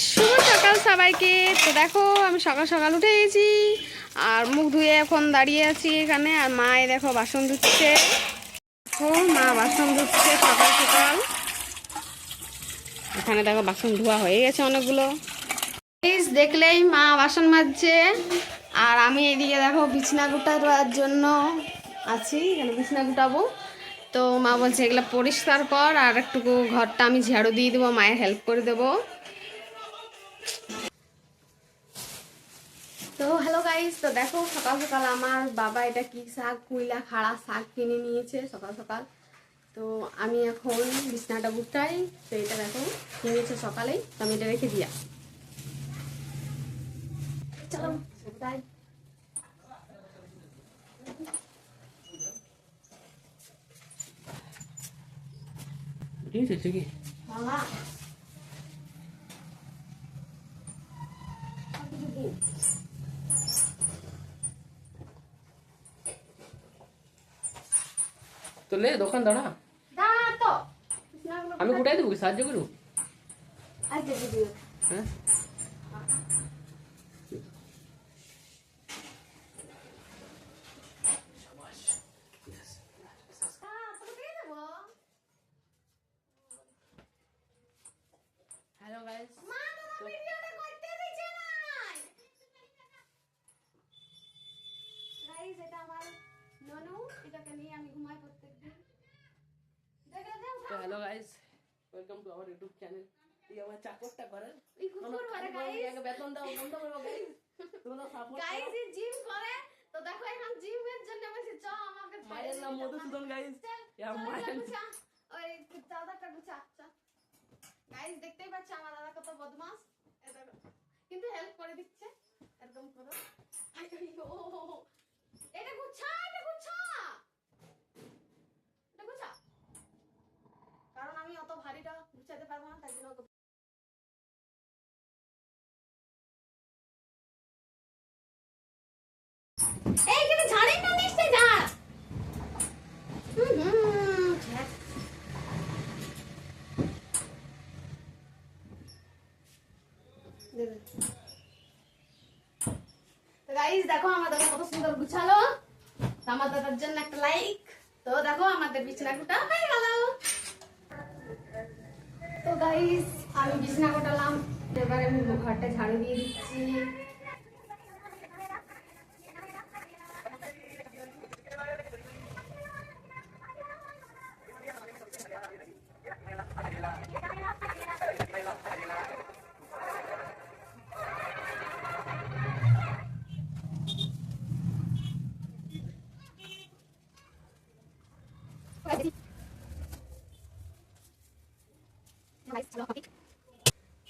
শুভ সকাল সবাইকে। তো দেখো আমি সকাল সকাল উঠে গেছি আর মুখ ধুয়ে এখন দাঁড়িয়ে আছি এখানে। আর মায়ে দেখো বাসন ধুচ্ছে। দেখো মা বাসন ধুচ্ছে সকাল সকাল। এখানে দেখো বাসন ধোয়া হয়ে গেছে অনেকগুলো। দেখলেই মা বাসন মাজছে আর আমি এদিকে দেখো বিছনা গোটার জন্য আছি, এখানে বিছনা গোটাবো। তো মা বলছে এগুলো পরিষ্কার কর আর একটুকু ঘরটা আমি ঝাড়ু দিয়ে দেবো, মায়ের হেল্প করে দেবো। তো হ্যালো গাইস, তো দেখো সকাল সকাল আমার বাবা এটা কি শাক, কুইলা খাড়া শাক কিনে নিয়েছে সকাল সকাল। তো আমি এখন বিছনাটা গুটাই। তো এটা দেখো কিনেছে সকালেই, তো আমি এটা রেখে দিয়া। চলো তাই মামা তো লে দোকান দাঁড়া, তো আমি গোটাই দেবো, সাহায্য করবো। হ্যাঁ হ্যালো গাইস, এটা আমার ননু, এটাকে নিয়ে আমি ঘুমাই প্রত্যেকদিন। তো hello guys, welcome to our YouTube channel. এই আমার চাকরটা করে এই কুকুর করে গাইস, বেতন দাও, বন্ধ করবো গাইস। তোমরা সাপোর্ট গাইস এই জিম করে। তো দেখো এখন জিমের জন্য বলছি চ আমাকে মায়ের নাম মধুসূদন গাইস। ইয়া মায়ের ওই চাদরটা গুছা চল। গাইস দেখতেই পাচ্ছ আমার দাদা কত বদমাস, কিন্তু হেল্প করে দিচ্ছে এরকম করো। এটা গুছা, এটা গুছা, এটা গুছা, কারণ আমি অত ভারীটা গুছাতে পারবো না, তাই জন্য এইখানে ঝাড়ি না নিচে ঝাড়। তো গাইস দেখো আমার দাদা কত সুন্দর গুছালো। আমার দাদার জন্য একটা লাইক। তো দেখো আমাদের বিছানা গোটা হয়ে গেল। তো গাইস আমি বিছানা গোটালাম, এবারে আমি ঘরটা ঝাড়ু দিয়ে দিচ্ছি।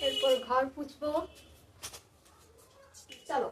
এরপর ঘর পুছবো, চলো।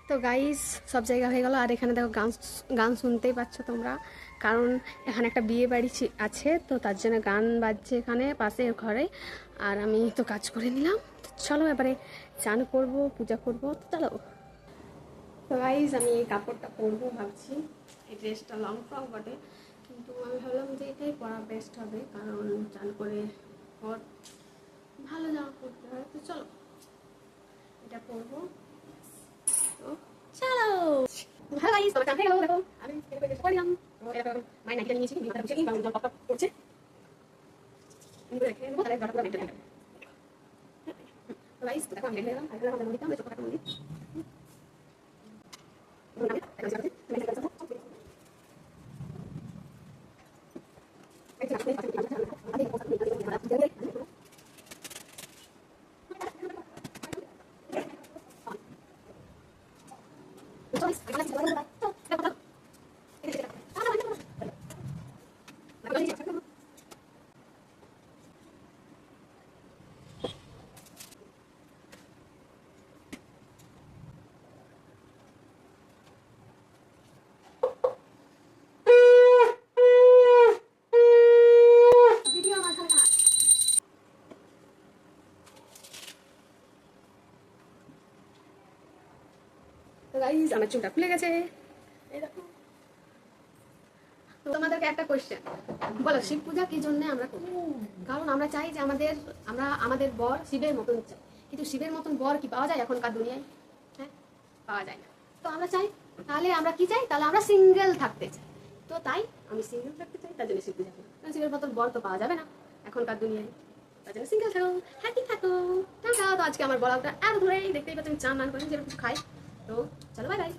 তো গাইস সব জায়গা হয়ে গেল। আর এখানে দেখো গান গান শুনতেই পাচ্ছ তোমরা, কারণ এখানে একটা বিয়ে বাড়ি আছে, তো তার জন্য গান বাজছে এখানে পাশের ঘরে। আর আমি তো কাজ করে নিলাম। তো চলো এবারে চান করবো, পূজা করবো, তো চলো। তো গাইস আমি এই কাপড়টা পরবো ভাবছি। এই ড্রেসটা লং ফ্রক বটে, কিন্তু আমি ভাবলাম যে এটাই পরা বেস্ট হবে, কারণ চান করে পর ভালো জামা পরতে হয়। তো চলো এটা পরবো। তো চলো ভালো গাইস, তোমার চান হয়ে গেল। দেখো আমি ড্রেস পরলাম, তো এরকম মাই নাইটা নিয়েছি, মাথা বুঝে নিই, জল টপ করছে। আমি রেখে দেবো, তাহলে জলটা মেনটেন করবে। তো গাইস দেখো আমি রেখে দিলাম, আর এখানে আমাদের মন্দির, ছোটখাটো মন্দির। তো গাইস আমার চুলটা খুলে গেছে, এই দেখো। তো তোমাদেরকে একটা কোশ্চেন, বলো শিব পূজা কি জন্য আমরা করি? কারণ আমরা চাই যে আমাদের বর শিবের মতন চাই, কিন্তু শিবের মতন বর কি পাওয়া যায় এখনকার দুনিয়ায়? হ্যাঁ, পাওয়া যায় না। তো আমরা চাই, তাহলে আমরা কি চাই? তাহলে আমরা সিঙ্গেল থাকতে চাই। তো তাই আমি সিঙ্গেল থাকতে চাই, তার জন্য শিব পূজা করি। কারণ শিবের মতন বর তো পাওয়া যাবে না এখনকার দুনিয়ায়, তার জন্য সিঙ্গেল থাকো, হ্যাপি থাকো। টাটা। তো আজকে আমার বলাটা এত ধরেই দেখতেই পাচ্ছি, আমি চান মান করি, যেরকম কিছু খাই। তো চলো বাই বাই।